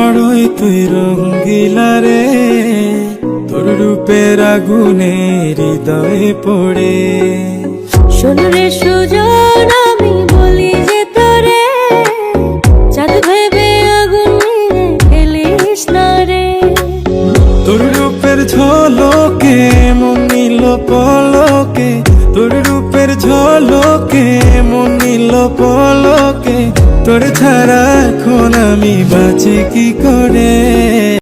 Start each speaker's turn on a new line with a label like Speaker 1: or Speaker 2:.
Speaker 1: বড়ই তুই রঙ্গিলা রে, তোর রূপের আগুনে হৃদয়ে পড়ে।
Speaker 2: শোন রে সুজন, আমি বলি যে তোরে, চাঁদ ভেবে আগুন নিয়ে খেলিস না রে।
Speaker 1: তোর রূপের ঝলকে মন নিল পলকে, তোর রূপের ঝলকে মন নিল পলকে, তোর ছাড়া এখন আমি বাঁচি কি করে।